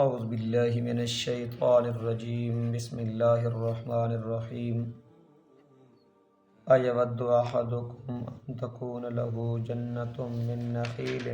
اعوذ باللہ من الشیطان الرجیم بسم اللہ الرحمن الرحیم ایود احدکم ان تکون له جنۃ من نخیل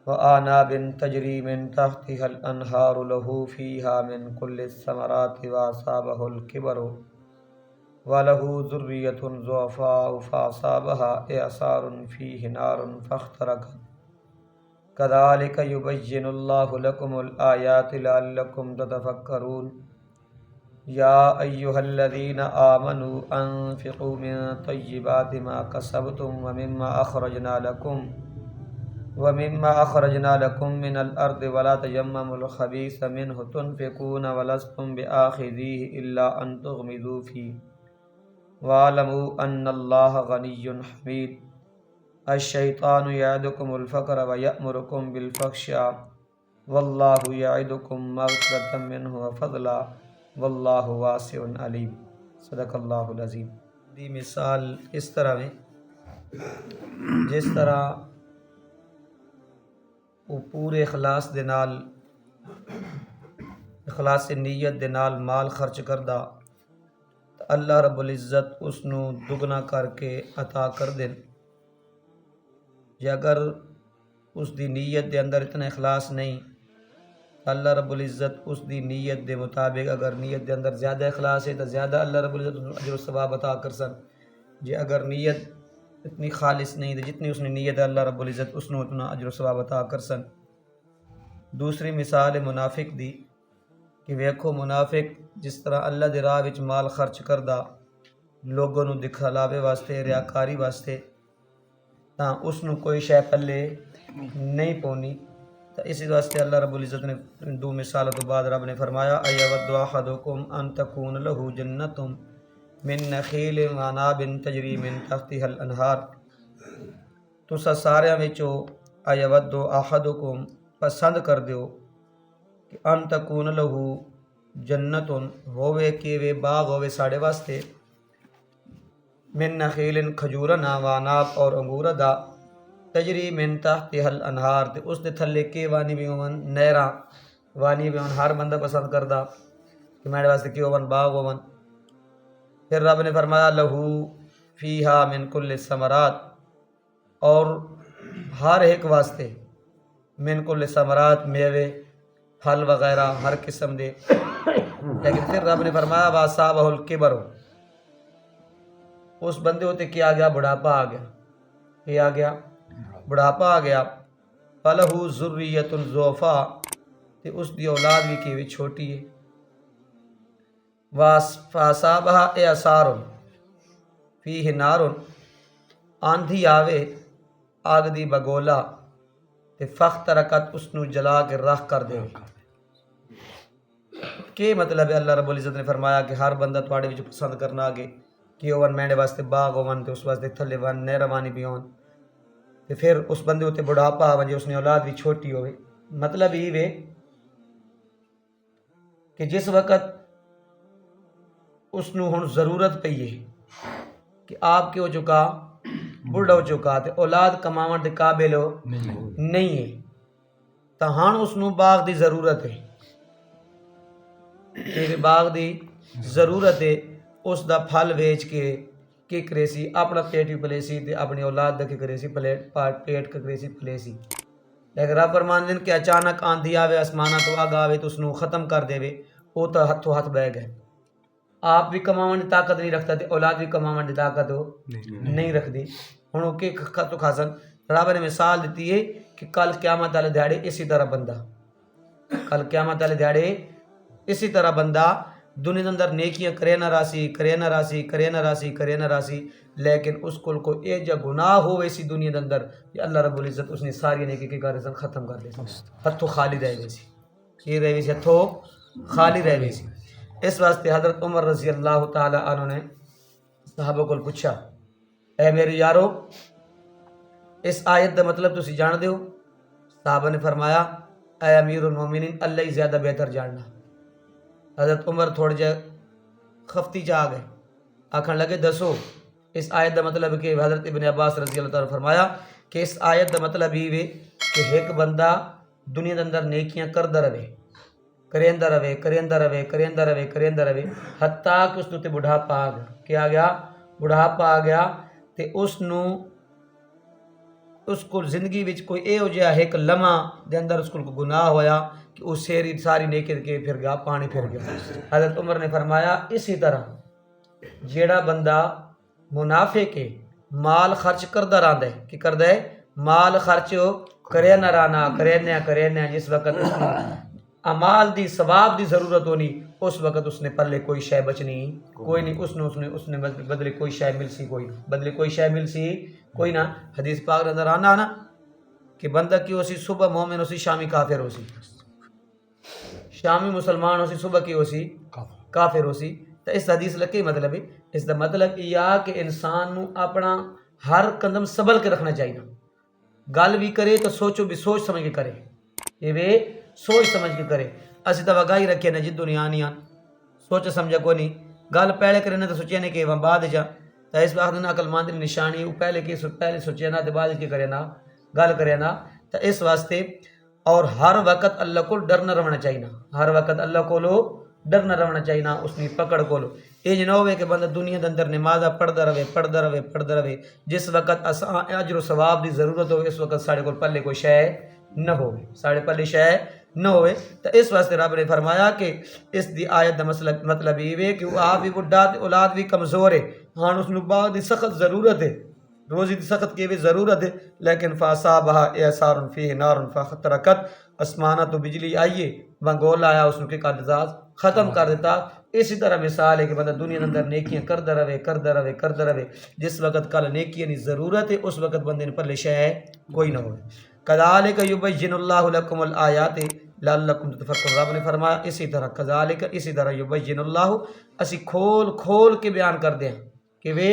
وأعناب تجری من تحتها الانہار له فیها من کل الثمرات واصابه الکبر وله ذریۃ ضعفاء فاصابها اعصار فیہ نار فاحترقت كذلك يبين الله لكم الآيات لعلكم تتفكرون يا أيها الذين آمنوا أنفقوا من طيبات ما كسبتم ومما أخرجنا لكم من الأرض ولا تيمموا الخبيث منه تنفقون ولستم بآخذيه إلا أن تغمضوا فيه واعلموا أن الله غني حميد الشیطان یعدکم الفقر ویأمرکم بالفحشاء واللہ یعدکم مغفرۃ منہ وفضلا واللہ واسع علیم۔ صدق اللہ العظیم۔ دی مثال اس طرح میں جس طرح وہ پورے اخلاص دے نال اخلاص نیت دے نال مال خرچ کردہ تو اللہ رب العزت اس نو دگنا کر کے عطا کر دین۔ جے اگر اس دی نیت دے اندر اتنا اخلاص نہیں، اللہ رب العزت اس دی نیت دے مطابق اگر نیت دے اندر زیادہ اخلاص ہے تو زیادہ اللہ رب العزت اجر و ثواب عطا کر سن۔ جے اگر نیت اتنی خالص نہیں تو جتنی اس نے نیت ہے اللہ رب العزت اس نے اتنا اجر و ثواب عطا کر سن۔ دوسری مثال منافق دی کہ ویکھو منافق جس طرح اللہ دے راہ وچ مال خرچ کردہ لوگوں نو دکھلاوے واسطے ریاکاری واسطے تاں اس نو کوئی شے پلے نہیں پونی، تو اسی واسطے اللہ رب العزت نے دو مثالوں تو بعد رب نے فرمایا ایود احدکم ان تکون له جنۃ من نخیل وعناب تجری من تحتها الانہار۔ تسا ساریاں وچوں ایود احدکم پسند کر دیو کہ ان تکون له جنۃ ہووے کہ وے باغ ہووے ساڑے واسطے من نخیل کھجورنا وعناب اور انگور دا تجری من تحتها الانہار تے اس دے تھلے کے وانی بھی ہون نہراں وانی بھی ہون۔ ہر بندہ پسند کردا کہ میرے واسطے کی ہون باغ ہون۔ پھر رب نے فرمایا لہو فیہا من کل الثمرات، اور ہر ایک واسطے من کل الثمرات میوے پھل وغیرہ ہر قسم دے۔ لیکن پھر رب نے فرمایا واصابہ الکبر، اس بندے ہوتے کیا گیا بڑھاپا آ گیا، یہ آ گیا بڑھاپا آ گیا۔ فَلَهُ ذُرِّيَّةٌ ضُعَفَاء، تے اس دی اولاد بھی کی چھوٹی ہے۔ فَأَصَابَهَا إِعْصَارٌ فِيهِ نَارٌ، آندھی آوے آگ دی بگولا تے فاحترقت، اس نو جلا کے راکھ کر دے۔ کہ مطلب ہے اللہ رب العزت نے فرمایا کہ ہر بندہ تواڈے وچ پسند کرنا آگے کہ ہون میرے واسطے باغ ہون تے اس واسطے تھلے ون نہروانی بھی ہون، تے پھر اس بندے ہوتے بڑھاپا آون جے اس نے اولاد بھی چھوٹی ہوئے۔ مطلب یہ وے کہ جس وقت اس نو ہن ضرورت پئی ہے کہ آپ کے ہو چکا بڑھا ہو چکا تے اولاد کماون دے قابل نہیں ہے، تا ہن اس نو باغ دی ضرورت ہے کہ باغ دی ضرورت ہے۔ اس دا پھل ویچ کے کی کرے سی اپنا پیٹ بھی پلے سی تے اپنی اولاد دا کی کرے سی پیٹ کرے سی پلے سی۔ لیکن رب فرمان دین کہ اچانک آندھی آوے آسمانہ تو آگ آوے تو اس نو ختم کر دے وے، وہ تو ہاتھوں ہاتھ بہ گئے۔ آپ بھی کماون دی طاقت نہیں رکھتا تے اولاد بھی کماون دی طاقت نہیں رکھ دی۔ ہن وہ کہ تو خاصن رب نے مثال دیتی ہے کہ کل قیامت والے دیہڑے اسی طرح بندہ کل قیامت والے دیہڑے اسی طرح بندہ دنیا کے اندر نیکیاں کرے نہ راسی لیکن اس کو ایک جا گناہ ہوئے سی دنیا کے اندر کہ اللہ رب العزت اس نے ساری نیکی کی کارے ختم کر دے ہتھوں خالی رہ گئی سی، یہ رہ گئی سی ہتھوں خالی رہ گئی سی۔ اس واسطے حضرت عمر رضی اللہ تعالی عنہ نے صحابہ کو پوچھا اے میرے یارو اس آیت دا مطلب تسی جان دے ہو؟ صحابہ نے فرمایا اے امیر المومنین اللہ ہی زیادہ بہتر جاننا۔ حضرت عمر تھوڑے جا خفتی چاہ گئے، آکھن لگے دسو اس آیت دا مطلب کہ حضرت ابن عباس رضی اللہ تعالیٰ فرمایا کہ اس آیت دا مطلب یہ ہے کہ ایک بندہ دنیا دے اندر نیکیاں کردا رہے حتیٰ کہ اس تے بڑھاپا آ گیا. کیا گیا؟ بڑھاپا آ گیا. تے اس کو زندگی وچ کوئی اے ہو جہا ایک لمحہ دے اندر اس کو گناہ ہویا کہ اس ساری نیکی کے پھر گیا پانی پھر گیا. حضرت عمر نے فرمایا اسی طرح جیڑا بندہ منافق ہے مال خرچ کردا رہندا ہے کہ کردا ہے مال خرچ کرے نہ رانا کرے نہ جس وقت اس کو اعمال دی ثواب دی ضرورت ہونی اس وقت اس نے پلے کوئی شے بچنی کوئی نہیں. اس نے بدلے کوئی شے مل سی کوئی نہ. حدیث پاک اندر آنا نا کہ بندہ کی ہو سی صبح مومن ہو سی شامی کافر ہو سی, شامی مسلمان ہو سی صبح کی ہو سی کافر ہو سی. تو اس حدیث لکی مطلب ہے اس دا مطلب یہ کہ انسان نو اپنا ہر قدم سنبھل کے رکھنا چاہیے. گل بھی کرے تو سوچ سمجھ کے کرے. یہ وے سوچ سمجھ کے کرے. اسی تو وگائی رکھے نا جی دنیا نہیں سوچ سمجھا کوئی نہیں. گل پہلے کرے نہ تو سوچے نہیں کہ وہ بعد جا تو اس وقت نہ عقل مند نشانی وہ پہلے سوچے نہ تو بعد کی کرے نہ گل کرے نہ. تو اس واسطے اور ہر وقت اللہ کو ڈرنا رہنا چاہیے. ہر وقت اللہ کو ڈرنا رہنا چاہیے اس نے پکڑ کو یہ نہ ہوئے کہ بندہ دنیا کے اندر نمازہ پڑھتا رہے جس وقت اجر و ثواب دی ضرورت ہو اس وقت سارے کو پلے کوئی شے نہ ہوئے تو اس واسطے رب نے فرمایا کہ اس دی آیت دا مطلب یہ کہ وہ آپ بھی بڑھا اولاد بھی کمزور ہے ہاں اس نے بعد دی سخت ضرورت ہے روزی دی سخت کی بھی ضرورت ہے لیکن فاصابها اعصار فیہ نار فاحترقت آسمانہ تو بجلی آئیے بنگول آیا اس نے کا مزاج ختم کر دیتا. اسی طرح مثال ہے کہ بندہ دنیا کے اندر نیکیاں کردا رہے جس وقت کل نیکیاں کی ضرورت ہے اس وقت بندے نے پلے شے کوئی نہ ہو. کذالک یبین اللہ لکم الآیات لعلکم تتفکرون. رب نے فرمایا اسی طرح یبین اللہ اسی کھول کے بیان کر دیں کہ وہ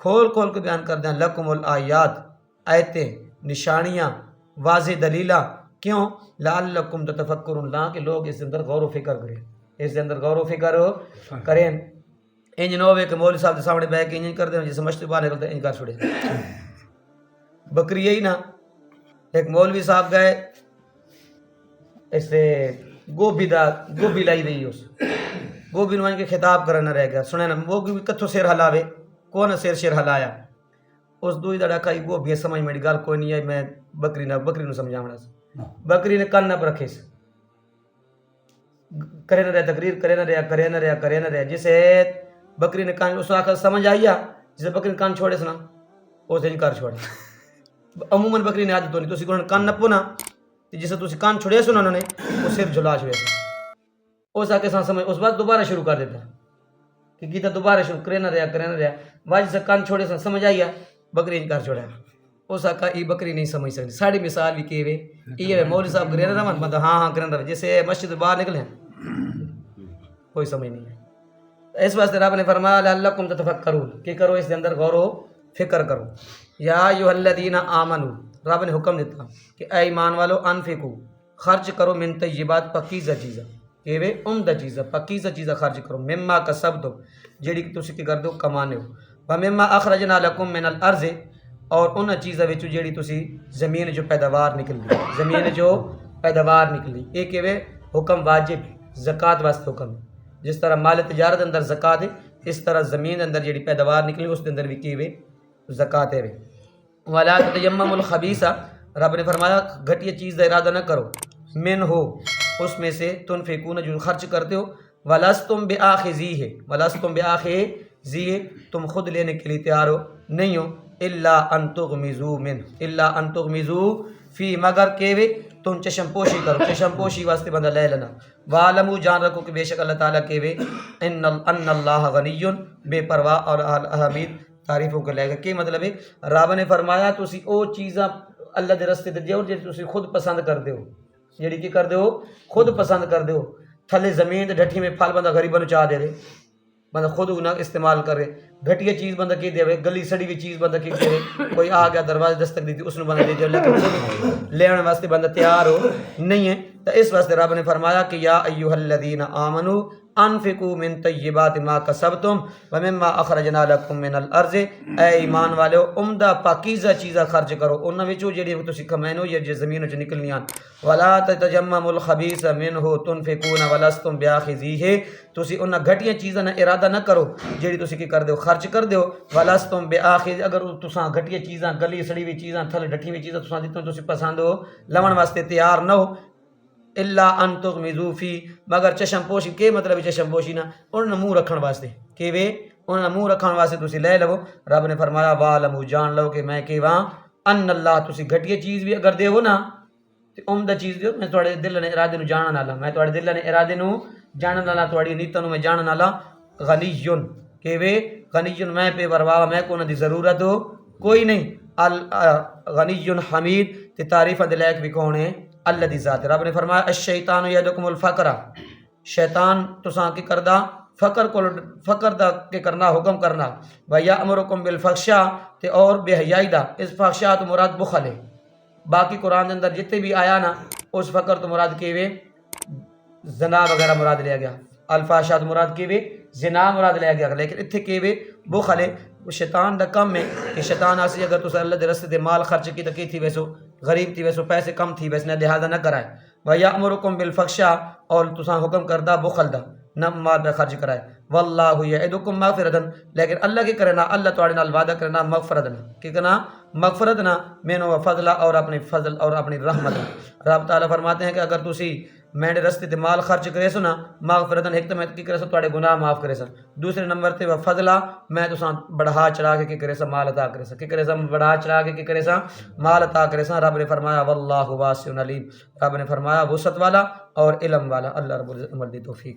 کھول کے بیان کر دیں لکم الآیات آیتیں نشانیاں واضح دلیلاں. کیوں؟ لعلکم تتفکرون لا کہ لوگ اس اندر غور و فکر کریں. انج نہ ہوئے کہ مولوی صاحب کے سامنے بیٹھ کے انج کر دیں جیسے مشت باہر نکلتے انج کر چھوڑے بکری یہی نا. ایک مولوی صاحب گئے ایسے گوبھی لائی رہی اس گوبھی نو کے خطاب کرنا رہ گیا سنے نا وہ کتوں سیر ہلاوے کون سیر ہلایا اس دوئی دا ڈاکا گوبھی سمجھ میری گل کوئی نہیں آئی میں بکری نو سمجھاونا بکری نے کن نہ رکھے کرے نہ رہا تقریر کرے نہ رہا جسے بکری نے کان اس آخر سمجھ آئی جسے بکری نے کان چھوڑے سنا اس دن کر چھوڑے. عموماً بکری نے عادت ہونی تو کان نہ پونا جسے تھی کان چھوڑے سو انہوں نے وہ صرف جھلا چھوڑے اس آ کے سمجھ اس بات دوبارہ شروع کر دیتا کہ گیتا دوبارہ شروع کرے نہ رہا واج سے کان چھوڑے سن سمجھ آئی بکری نے کر چھوڑا اس آخا یہ بکری نہیں سمجھ سکتی. ساری مثال بھی کہ یہ مولوی صاحب کرے نہ رہن بندہ ہاں کرے نہ رہے جیسے مسجد باہر نکلے کوئی سمجھ نہیں ہے. اس واسطے رب نے فرمایا لعلکم تتفکرون کہ کرو اس کے اندر غور و فکر کرو. یا ایھا الذین آمنوا رب نے حکم دیتا کہ اے ایمان والو انفقوا خرچ کرو من طیبات پاکیزہ چیزاں کہ وہ عمدہ چیزاں پاکیزہ چیزاں خرچ کرو مما کسبتم جیڑی کہ تسی کی کردے ہو کمانے ہو ومما اخرجنا لکم من الارض اور ان چیزاں وچ جیڑی تسی زمین جو پیداوار نکلی ایک کہ وہ حکم واجب زکوٰۃ واسطے حکم جس طرح مال تجارت اندر زکوٰۃ ہے اس طرح زمین اندر جیڑی پیداوار نکلی اس کے اندر بھی کی زکوٰۃ ہے. ولا تیمموا الخبیث رب نے فرمایا گھٹیا چیز کا ارادہ نہ کرو من ہو اس میں سے تنفقون جو خرچ کرتے ہو ولستم بآخذیہ تم خود لینے کے لیے تیار ہو نہیں ہو الا ان تغمزوا فی مگر کہ تم چشم پوشی کرو چشم پوشی واسطے بندہ لے لینا. وعلموا جان رکھو کہ بے شک اللہ تعالیٰ کہ ان اللہ غنی بے پرواہ اور حمید تعریفوں کو لے گا. کہ مطلب ہے رب نے فرمایا تسی او چیزاں اللہ دے رستے تے دیو جے تسی خود پسند کر ہو جیڑی کی کر ہو خود پسند کر ہو. تھلے زمین تے ڈھٹی میں پھل بندہ غریباں نو چاہ دے بندہ خود نہ استعمال کرے گھٹیا چیز بندہ کی دے گلی سڑی ہوئی چیز بندہ کی دے کوئی آ گیا دروازے دستک دیتی اس نے بندہ دے دے لیکن خود لینے واسطے بندہ تیار ہو نہیں ہے. تو اس واسطے رب نے فرمایا کہ یا ایھا الذین آمنوا انفقوا من طیبات ما کسبتم ومما اخرجنا لکم من الارض، اے ایمان والو عمدہ پاکیزہ چیزاں خرچ کرو انہاں وچوں جڑی تسی کمائنو یا جے زمین وچ نکلنیاں، ولا تتجمموا الخبیث منه تنفقون ولستم بیاخذیہ، تسی انہاں گھٹیاں چیزاں دا ارادہ نہ کرو جڑی تسی کی کر دیو خرچ کر دیو، ولستم بیاخذ، اگر تساں گھٹیاں چیزاں گلی سڑی ہوئی چیزاں تھل ڈٹھی ہوئی چیزاں تساں دتوں تسی پسند ہو لون واسطے تیار نہ ہو، الا ان تغمضوا فی، مگر چشم پوشی کے مطلب چشم پوشی نہ انہاں منہ رکھن واسطے کہ وے انہاں منہ رکھن واسطے تسی لے لو۔ رب نے فرمایا وعلموا، جان لو کہ میں کہ واں ان اللہ، تسی گھٹیا چیز بھی اگر دیو نا تے عمدہ چیز دیو، میں تواڈے دل نے ارادے نو جانن والا، میں تواڈے دل نے ارادے نو جانن والا، تواڈی نیتاں نو میں جانن والا، غنیٌ کہ وے غنیٌ، میں بے پرواہ، میں کو انہاں دی ضرورت ہو کوئی نہیں، غنی حمید، تے تعریفاں دے لائق بھی کون ہے؟ اللہ دی ذات۔ رب نے فرمایا الشیطان یعدکم الفقر، شیطان تساں کی کردا فقر دا کے کرنا حکم کرنا، ویامرکم بالفحشاء، تے اور بے حیائی دا، اس فحشاء تو مراد بخل ہے، باقی قرآن دے اندر جتنے بھی آیا نا اس فقر تو مراد کے وے زنا وغیرہ مراد لیا گیا، الفحشاء تو مراد کے وے زنا مراد لیا گیا، لیکن اتنے کے وے بخل ہے، وہ شیطان دا کم ہے کہ شیطان آسی اگر تسا اللہ دے رستے تے مال خرچ کی کی تھی ویسو غریب تھی ویسو پیسے کم تھی ویسے لہذا نہ کرائے، وَيَأْمُرُكُمْ بِالْفَحْشَاء، اور تساں حکم کردہ بخل دا نہ مال پہ خرچ کرائے، واللہ یعدکم مغفرۃ، لیکن اللہ کے کرنا اللہ تواڈے نال وعدہ کرنا مغفرت نہ کہ کنا مغفرت نہ مینو و فضلہ، اور اپنے فضل اور اپنی رحمت۔ رب تعالیٰ فرماتے ہیں کہ اگر تسی میرے رستے تے مال خرچ کرے سو نا مغفرتاً، ایک تو میں کی کرے سو تواڈے گناہ معاف کرے سا، دوسرے نمبر تے و فضلہ میں تساں بڑھا چڑھا کے کی کرے سا مال عطا کرے سا، کی کرے سا بڑھا چڑھا کے کی کرے سا مال عطا کرے سا۔ رب نے فرمایا واللہ واسع علیم، رب نے فرمایا وسعت والا اور علم والا۔ اللہ رب العزت عمر دی توفیق۔